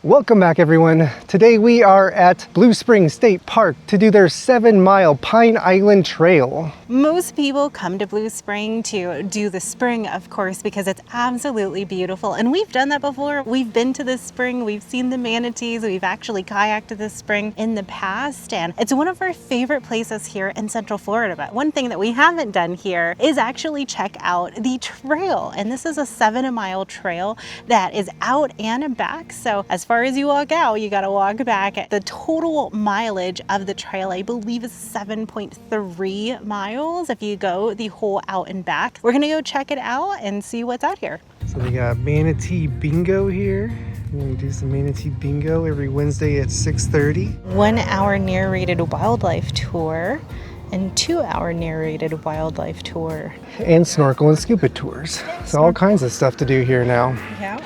Welcome back, everyone. Today we are at Blue Spring State Park to do their 7-mile Pine Island Trail. Most people come to Blue Spring to do the spring, of course, because it's absolutely beautiful. And we've done that before. We've been to this spring, we've seen the manatees, we've actually kayaked to this spring in the past, and it's one of our favorite places here in Central Florida. But one thing that we haven't done here is actually check out the trail. And this is a 7-mile trail that is out and back. So as far as you walk out, you got to walk back. The total mileage of the trail, I believe, is 7.3 miles if you go the whole out and back. We're gonna go check it out and see what's out here. So we got manatee bingo here. We're gonna do some manatee bingo every Wednesday at 6:30. 1 hour narrated wildlife tour and 2 hour narrated wildlife tour. And snorkel and scuba tours. So all kinds of stuff to do here now. Yeah.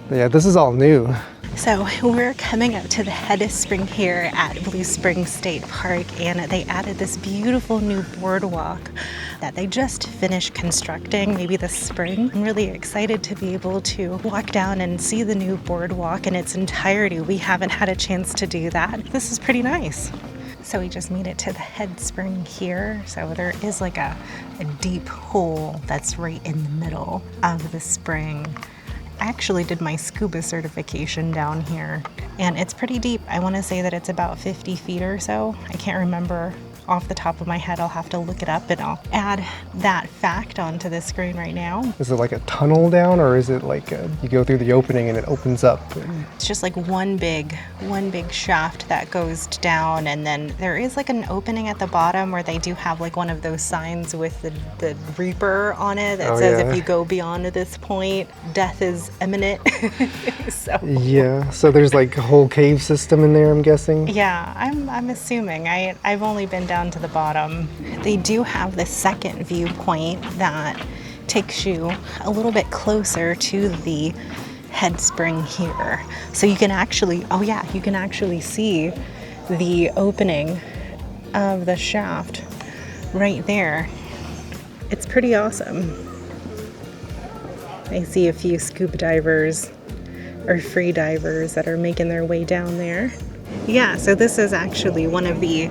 But yeah, this is all new. So we're coming up to the head spring here at Blue Spring State Park, and they added this beautiful new boardwalk that they just finished constructing maybe this spring. I'm really excited to be able to walk down and see the new boardwalk in its entirety. We haven't had a chance to do that. This is pretty nice. So we just made it to the head spring here. So there is like a deep hole that's right in the middle of the spring. I actually did my scuba certification down here, and it's pretty deep. I want to say that it's about 50 feet or so. I can't remember off the top of my head. I'll have to look it up, and I'll add that fact onto the screen right now. Is it like a tunnel down, or is it like you go through the opening and it opens up? It's just like one big shaft that goes down, and then there is like an opening at the bottom where they do have like one of those signs with the reaper on it that says if you go beyond this point, death is imminent. So yeah, so there's like a whole cave system in there, I'm guessing. Yeah, I'm assuming. I've only been down to the bottom. They do have the second viewpoint that takes you a little bit closer to the head spring here. So you can actually, you can actually see the opening of the shaft right there. It's pretty awesome. I see a few scuba divers or free divers that are making their way down there. Yeah, so this is actually one of the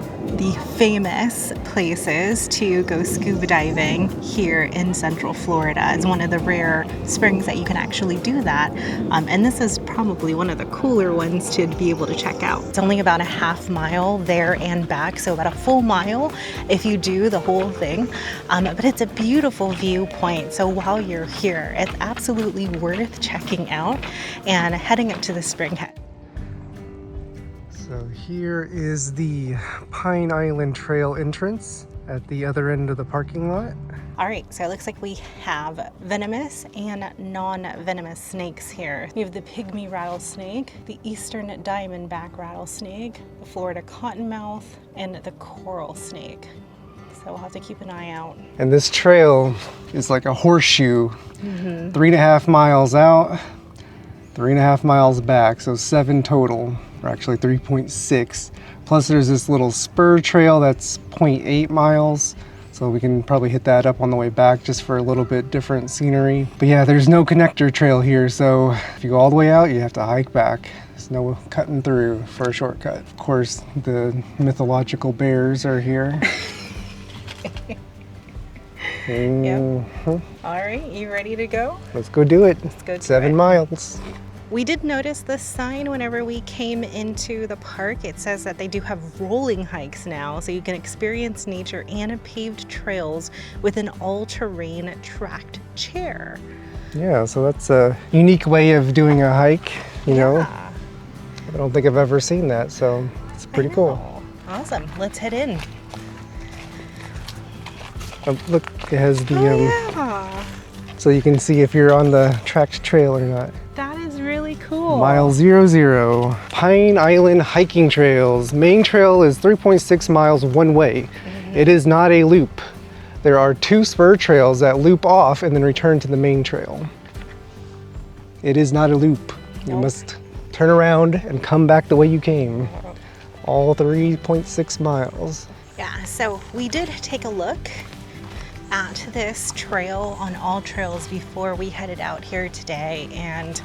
famous places to go scuba diving here in Central Florida. It's one of the rare springs that you can actually do that. And this is probably one of the cooler ones to be able to check out. It's only about a half mile there and back, so about a full mile if you do the whole thing. But it's a beautiful viewpoint. So while you're here, it's absolutely worth checking out and heading up to the spring head. So here is the Pine Island Trail entrance at the other end of the parking lot. All right, so it looks like we have venomous and non-venomous snakes here. We have the pygmy rattlesnake, the eastern diamondback rattlesnake, the Florida cottonmouth, and the coral snake. So we'll have to keep an eye out. And this trail is like a horseshoe, 3.5 miles out, 3.5 miles back, so 7 total. Or actually 3.6. Plus there's this little spur trail that's 0.8 miles. So we can probably hit that up on the way back just for a little bit different scenery. But yeah, there's no connector trail here. So if you go all the way out, you have to hike back. There's no cutting through for a shortcut. Of course, the mythological bears are here. Yep. All right, you ready to go? Let's go do it. Let's go do 7 miles. We did notice the sign whenever we came into the park. It says that they do have rolling hikes now, so you can experience nature and paved trails with an all-terrain tracked chair. Yeah, so that's a unique way of doing a hike, you know. I don't think I've ever seen that, so it's pretty cool. Awesome, let's head in. Oh, look, it has the, so you can see if you're on the tracked trail or not. That is really cool. Mile 00, Pine Island hiking trails. Main trail is 3.6 miles one way. It is not a loop. There are 2 spur trails that loop off and then return to the main trail. It is not a loop. You must turn around and come back the way you came. All 3.6 miles. Yeah, so we did take a look at this trail on AllTrails before we headed out here today, and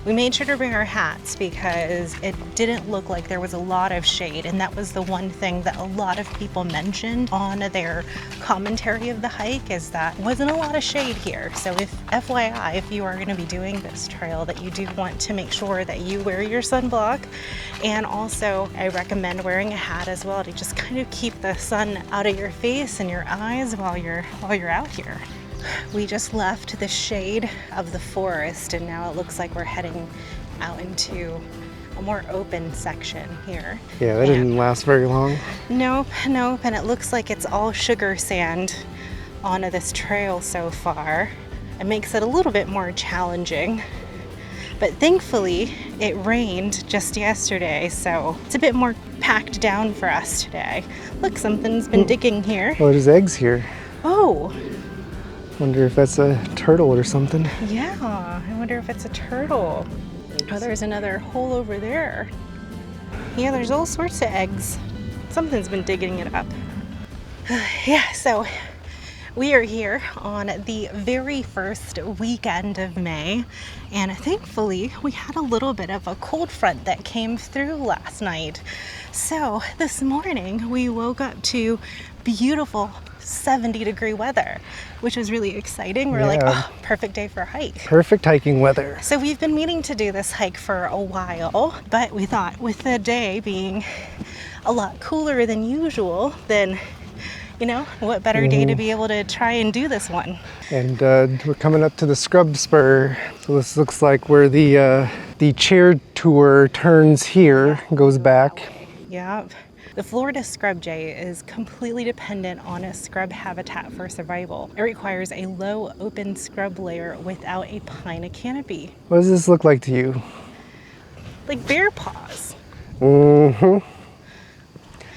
We made sure to bring our hats because it didn't look like there was a lot of shade, and that was the one thing that a lot of people mentioned on their commentary of the hike, is that wasn't a lot of shade here. So if FYI, if you are going to be doing this trail, that you do want to make sure that you wear your sunblock, and also I recommend wearing a hat as well to just kind of keep the sun out of your face and your eyes while you're out here. We just left the shade of the forest, and now it looks like we're heading out into a more open section here. Yeah, that didn't last very long. Nope, and it looks like it's all sugar sand on this trail so far. It makes it a little bit more challenging. But thankfully, it rained just yesterday, so it's a bit more packed down for us today. Look, something's been digging here. Oh, there's eggs here. Oh. Wonder if that's a turtle or something. Yeah, I wonder if it's a turtle. Oh, there's another hole over there. Yeah, there's all sorts of eggs. Something's been digging it up. Yeah, so we are here on the very first weekend of May, and thankfully we had a little bit of a cold front that came through last night. So this morning we woke up to beautiful 70-degree weather, which was really exciting. We're like, oh, perfect day for a hike. Perfect hiking weather. So we've been meaning to do this hike for a while, but we thought with the day being a lot cooler than usual, then, you know, what better day to be able to try and do this one. And we're coming up to the Scrub Spur. So this looks like where the chair tour turns here, goes back. Yeah. The Florida scrub jay is completely dependent on a scrub habitat for survival. It requires a low open scrub layer without a pine canopy. What does this look like to you? Like bear paws. Mm-hmm.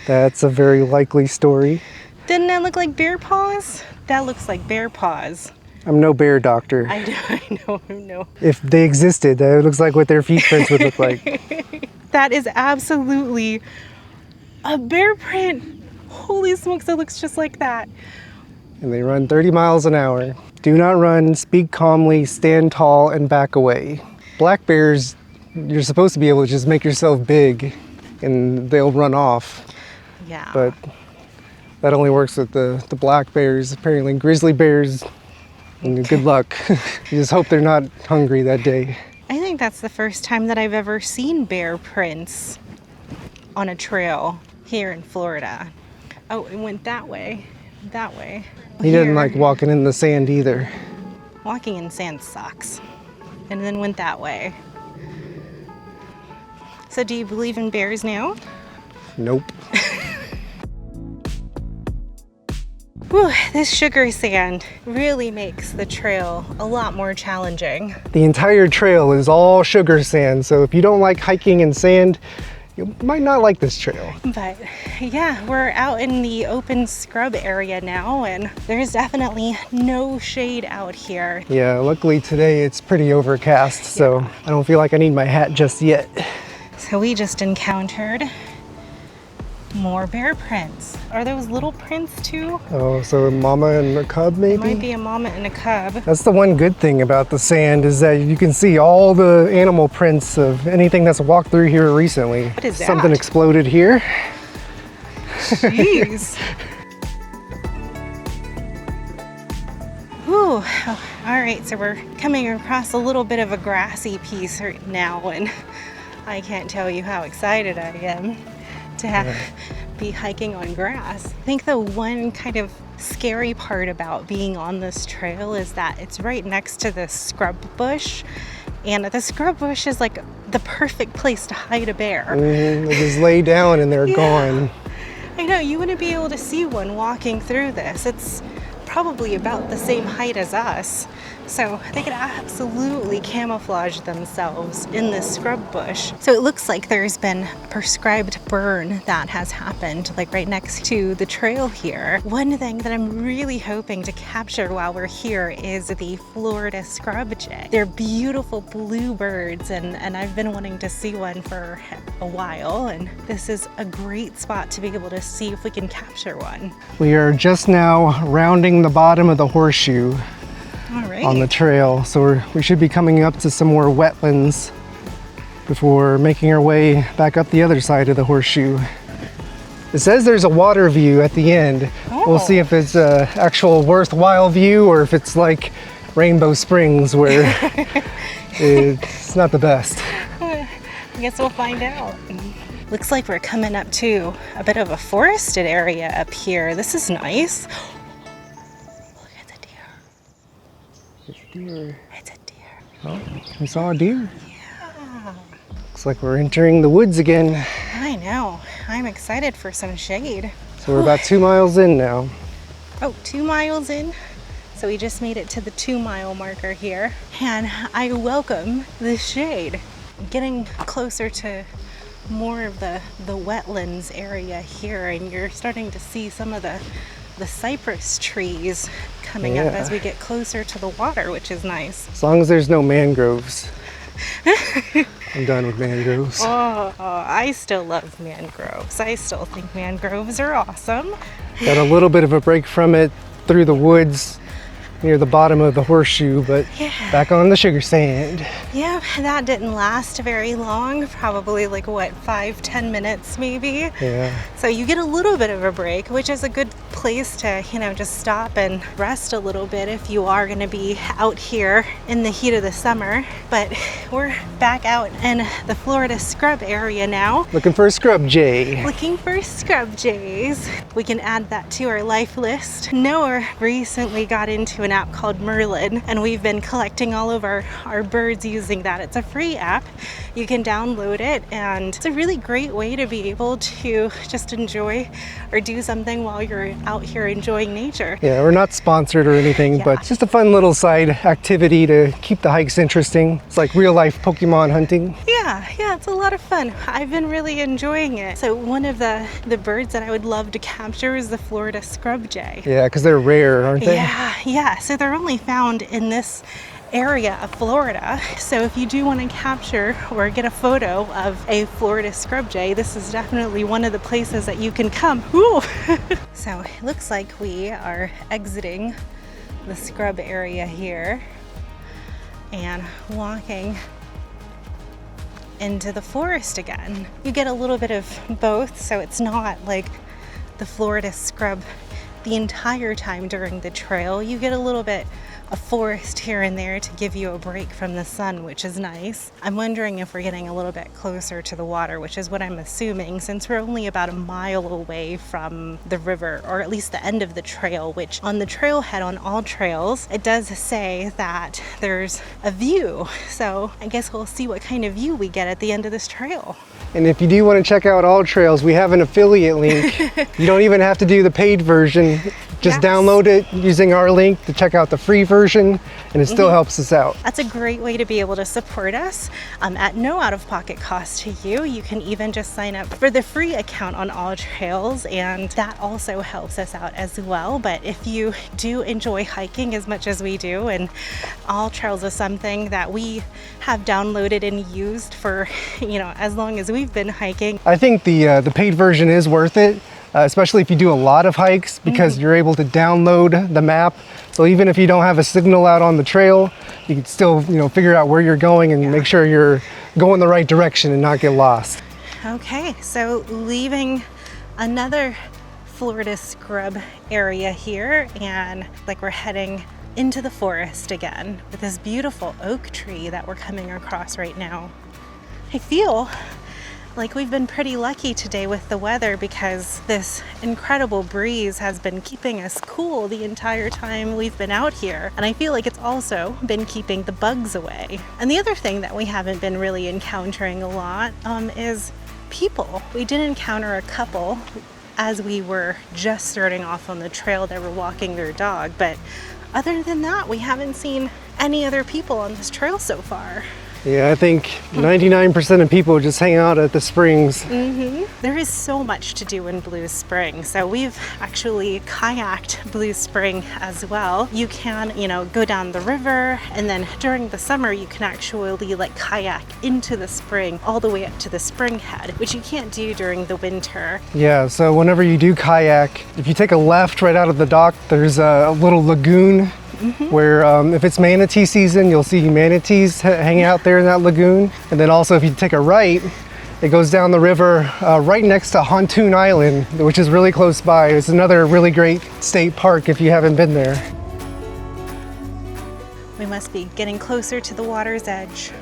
That's a very likely story. Didn't that look like bear paws? That looks like bear paws. I'm no bear doctor. I know. If they existed, that looks like what their feet prints would look like. That is absolutely a bear print. Holy smokes, it looks just like that. And they run 30 miles an hour. Do not run, speak calmly, stand tall, and back away. Black bears, you're supposed to be able to just make yourself big and they'll run off. Yeah. But that only works with the black bears. Apparently grizzly bears, good luck. You just hope they're not hungry that day. I think that's the first time that I've ever seen bear prints on a trail here in Florida. Oh, it went that way. He didn't like walking in the sand either. Walking in sand sucks. And then went that way. So do you believe in bears now? Nope. Whew, this sugar sand really makes the trail a lot more challenging. The entire trail is all sugar sand, so if you don't like hiking in sand, you might not like this trail. But yeah, we're out in the open scrub area now, and there's definitely no shade out here. Yeah, luckily today it's pretty overcast, so I don't feel like I need my hat just yet. So we just encountered more bear prints. Are those little prints too? Oh, so a mama and a cub maybe? It might be a mama and a cub. That's the one good thing about the sand, is that you can see all the animal prints of anything that's walked through here recently. What is that? Something exploded here. Jeez. Whew. Oh, all right, so we're coming across a little bit of a grassy piece right now, and I can't tell you how excited I am to be hiking on grass. I think the one kind of scary part about being on this trail is that it's right next to this scrub bush, and the scrub bush is like the perfect place to hide a bear. They just lay down and they're gone. I know, you wouldn't be able to see one walking through this. It's probably about the same height as us. So they could absolutely camouflage themselves in this scrub bush. So it looks like there's been a prescribed burn that has happened, like right next to the trail here. One thing that I'm really hoping to capture while we're here is the Florida scrub jay. They're beautiful blue birds, and I've been wanting to see one for a while, and this is a great spot to be able to see if we can capture one. We are just now rounding the bottom of the horseshoe. All right. On the trail, so we should be coming up to some more wetlands before making our way back up the other side of the horseshoe. It says there's a water view at the end. We'll see if it's an actual worthwhile view or if it's like Rainbow Springs where it's not the best. I guess we'll find out. Looks like we're coming up to a bit of a forested area up here. This is nice. Look at the deer. It's a deer. It's a deer. Oh, we saw a deer. Yeah. Looks like we're entering the woods again. I know. I'm excited for some shade. So we're about 2 miles in now. Oh, 2 miles in. So we just made it to the 2-mile marker here. And I welcome the shade. Getting closer to more of the wetlands area here, and you're starting to see some of the cypress trees coming up as we get closer to the water, which is nice. As long as there's no mangroves. I'm done with mangroves. Oh, I still love mangroves. I still think mangroves are awesome. Got a little bit of a break from it through the woods near the bottom of the horseshoe, but back on the sugar sand. Yeah, that didn't last very long. Probably like what, 5-10 minutes maybe? Yeah. So you get a little bit of a break, which is a good place to, just stop and rest a little bit if you are going to be out here in the heat of the summer. But we're back out in the Florida scrub area now. Looking for a scrub jay. Looking for scrub jays. We can add that to our life list. Noah recently got into an app called Merlin, and we've been collecting all of our birds using that. It's a free app. You can download it, and it's a really great way to be able to just enjoy or do something while you're out here enjoying nature. Yeah, we're not sponsored or anything, but just a fun little side activity to keep the hikes interesting. It's like real life Pokemon hunting. Yeah, it's a lot of fun. I've been really enjoying it. So one of the birds that I would love to capture is the Florida scrub jay. Yeah, because they're rare, aren't they? Yeah. So they're only found in this area of Florida. So if you do want to capture or get a photo of a Florida scrub jay, this is definitely one of the places that you can come. Ooh. So it looks like we are exiting the scrub area here and walking into the forest again. You get a little bit of both, so it's not like the Florida scrub the entire time during the trail. You get a little bit of forest here and there to give you a break from the sun, which is nice. I'm wondering if we're getting a little bit closer to the water, which is what I'm assuming, since we're only about a mile away from the river, or at least the end of the trail, which on the trailhead on AllTrails, it does say that there's a view. So I guess we'll see what kind of view we get at the end of this trail. And if you do want to check out AllTrails, we have an affiliate link. You don't even have to do the paid version. Just download it using our link to check out the free version, and it still helps us out. That's a great way to be able to support us at no out-of-pocket cost to you. You can even just sign up for the free account on AllTrails, and that also helps us out as well. But if you do enjoy hiking as much as we do, and AllTrails is something that we have downloaded and used for, as long as we've been hiking. I think the paid version is worth it. Especially if you do a lot of hikes, because you're able to download the map. So even if you don't have a signal out on the trail, you can still, figure out where you're going and make sure you're going the right direction and not get lost. Okay, so leaving another Florida scrub area here, and like we're heading into the forest again with this beautiful oak tree that we're coming across right now. I feel like we've been pretty lucky today with the weather, because this incredible breeze has been keeping us cool the entire time we've been out here. And I feel like it's also been keeping the bugs away. And the other thing that we haven't been really encountering a lot is people. We did encounter a couple as we were just starting off on the trail that were walking their dog. But other than that, we haven't seen any other people on this trail so far. Yeah, I think 99% of people just hang out at the springs. There is so much to do in Blue Spring. So we've actually kayaked Blue Spring as well. You can, go down the river, and then during the summer you can actually kayak into the spring all the way up to the spring head, which you can't do during the winter. Yeah, so whenever you do kayak, if you take a left right out of the dock, there's a little lagoon where if it's manatee season, you'll see manatees hanging out there in that lagoon. And then also if you take a right, it goes down the river right next to Pontoon Island, which is really close by. It's another really great state park if you haven't been there. We must be getting closer to the water's edge.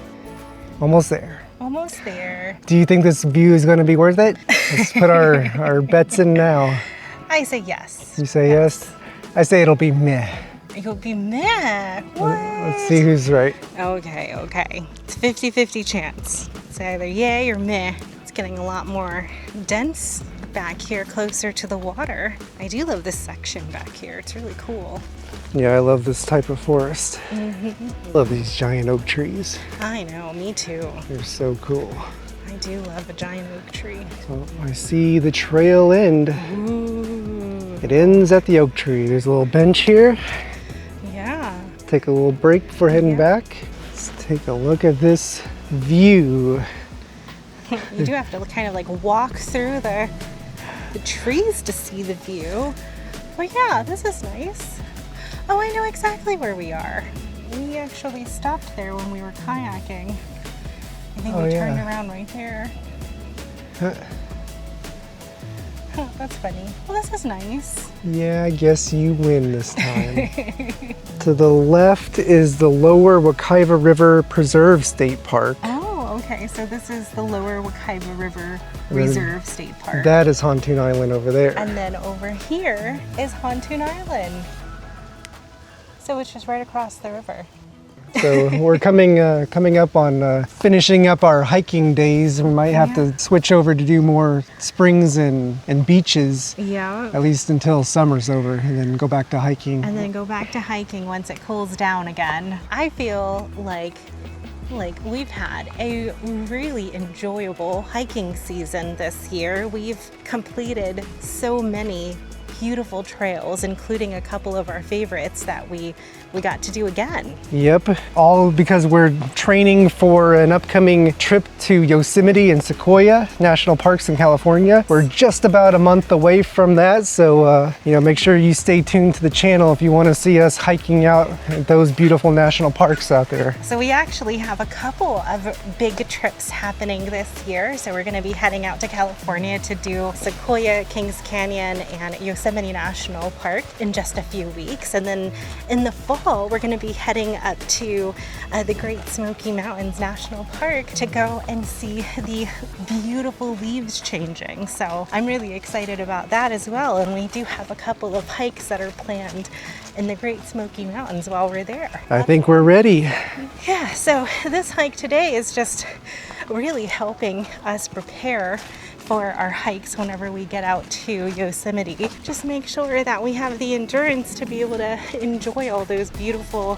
Almost there. Almost there. Do you think this view is going to be worth it? Let's put our bets in now. I say yes. You say yes? I say it'll be meh. You'll be meh. What? Let's see who's right. Okay. It's 50-50 chance. It's either yay or meh. It's getting a lot more dense back here closer to the water. I do love this section back here. It's really cool. Yeah, I love this type of forest. Love these giant oak trees. I know, me too. They're so cool. I do love a giant oak tree. So I see the trail end. Ooh. It ends at the oak tree. There's a little bench here. Yeah. Take a little break before heading back. Let's take a look at this view. You do have to kind of like walk through the trees to see the view. But yeah, this is nice. Oh, I know exactly where we are. We actually stopped there when we were kayaking. I think we turned around right there. That's funny. Well, this is nice. Yeah, I guess you win this time. To the left is the Lower Wekiva River Preserve State Park. Oh, okay. So this is the Lower Wekiva River Reserve State Park. That is Pontoon Island over there. And then over here is Pontoon Island. So it's just right across the river. So we're coming up on finishing up our hiking days. We might have to switch over to do more springs and beaches. Yeah. At least until summer's over, and then go back to hiking. And then go back to hiking once it cools down again. I feel like we've had a really enjoyable hiking season this year. We've completed so many beautiful trails, including a couple of our favorites that we got to do again. Yep, all because we're training for an upcoming trip to Yosemite and Sequoia National Parks in California. We're just about a month away from that, so make sure you stay tuned to the channel if you want to see us hiking out at those beautiful national parks out there. So we actually have a couple of big trips happening this year. So we're going to be heading out to California to do Sequoia, Kings Canyon, and Yosemite National Park in just a few weeks. And then in the fall, we're going to be heading up to the Great Smoky Mountains National Park to go and see the beautiful leaves changing. So I'm really excited about that as well. And we do have a couple of hikes that are planned in the Great Smoky Mountains while we're there. I think we're ready. Yeah, so this hike today is just really helping us prepare for our hikes whenever we get out to Yosemite. Just make sure that we have the endurance to be able to enjoy all those beautiful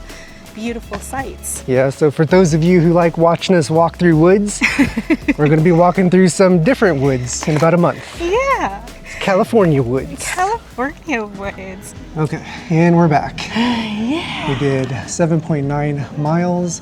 sights. Yeah, so for those of you who like watching us walk through woods, we're going to be walking through some different woods in about a month. Yeah. California woods. California woods. Okay, and we're back. Yeah. We did 7.9 miles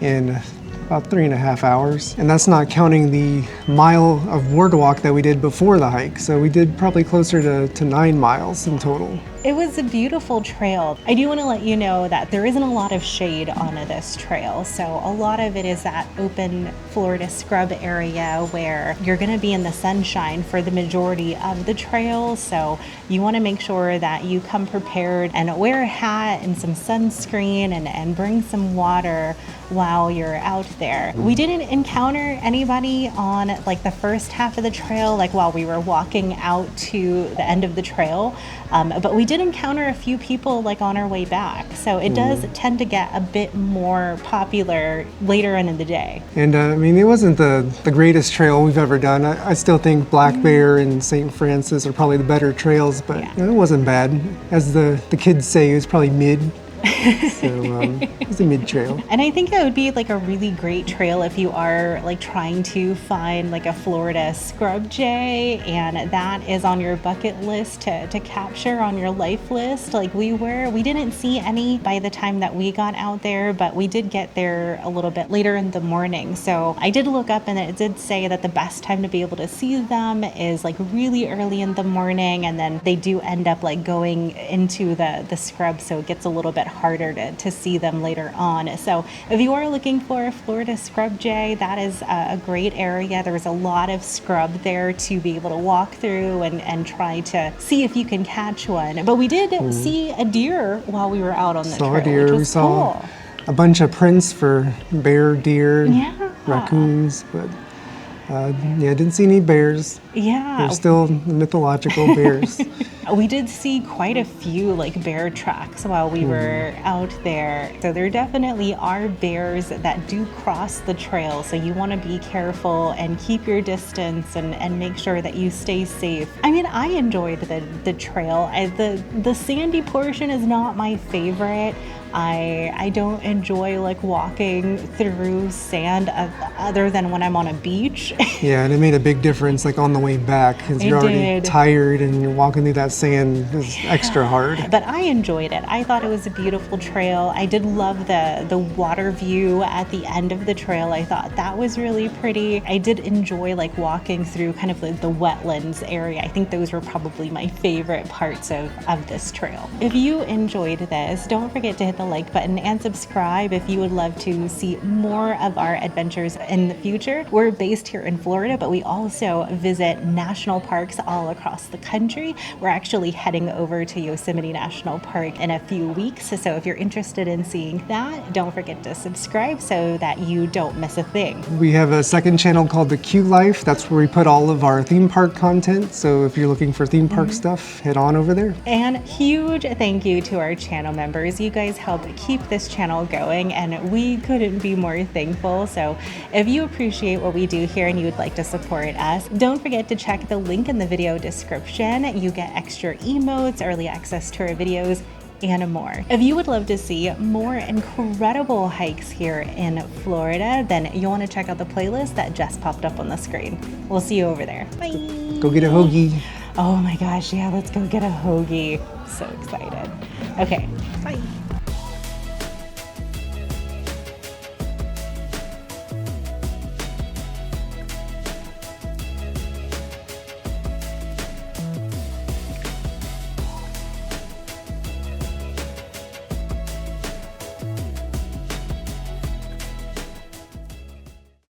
in about 3.5 hours. And that's not counting the mile of boardwalk that we did before the hike. So we did probably closer to 9 miles in total. It was a beautiful trail. I do want to let you know that there isn't a lot of shade on this trail. So a lot of it is that open Florida scrub area where you're going to be in the sunshine for the majority of the trail. So you want to make sure that you come prepared and wear a hat and some sunscreen and bring some water while you're out there. We didn't encounter anybody on like the first half of the trail, like while we were walking out to the end of the trail. But we did encounter a few people like on our way back. So it does tend to get a bit more popular later in the day. And I mean, it wasn't the greatest trail we've ever done. I still think Black Bear and St. Francis are probably the better trails, but it wasn't bad. As the kids say, it was probably mid. So it's a mid trail. And I think it would be like a really great trail if you are like trying to find like a Florida scrub jay, and that is on your bucket list to capture on your life list. Like we didn't see any by the time that we got out there, but we did get there a little bit later in the morning. So I did look up and it did say that the best time to be able to see them is like really early in the morning, and then they do end up like going into the scrub, so it gets a little bit harder to see them later on. So if you are looking for a Florida scrub jay, that is a great area. There's a lot of scrub there to be able to walk through and try to see if you can catch one. But we did see a deer while we were out on the trail, Saw a deer. which We was saw cool. a bunch of prints for bear, deer, Yeah. raccoons, but yeah, didn't see any bears. Yeah. They're still mythological bears. We did see quite a few like bear tracks while we were out there. So there definitely are bears that do cross the trail. So you want to be careful and keep your distance and make sure that you stay safe. I mean, I enjoyed the trail. The sandy portion is not my favorite. I don't enjoy like walking through sand other than when I'm on a beach. Yeah, and it made a big difference like on the way back because you're already tired and you're walking through that sand. It was extra hard. But I enjoyed it. I thought it was a beautiful trail. I did love the water view at the end of the trail. I thought that was really pretty. I did enjoy like walking through kind of the wetlands area. I think those were probably my favorite parts of this trail. If you enjoyed this, don't forget to hit the like button and subscribe if you would love to see more of our adventures in the future. We're based here in Florida, but we also visit national parks all across the country. We're actually heading over to Yosemite National Park in a few weeks. So if you're interested in seeing that, don't forget to subscribe so that you don't miss a thing. We have a second channel called The Q Life. That's where we put all of our theme park content. So if you're looking for theme park stuff, head on over there. And huge thank you to our channel members. You guys help keep this channel going and we couldn't be more thankful. So if you appreciate what we do here and you would like to support us, don't forget to check the link in the video description. You get extra emotes, early access to our videos, and more. If you would love to see more incredible hikes here in Florida, then you'll want to check out the playlist that just popped up on the screen. We'll see you over there. Bye. Go get a hoagie. Oh my gosh, yeah, let's go get a hoagie. So excited. Okay, bye.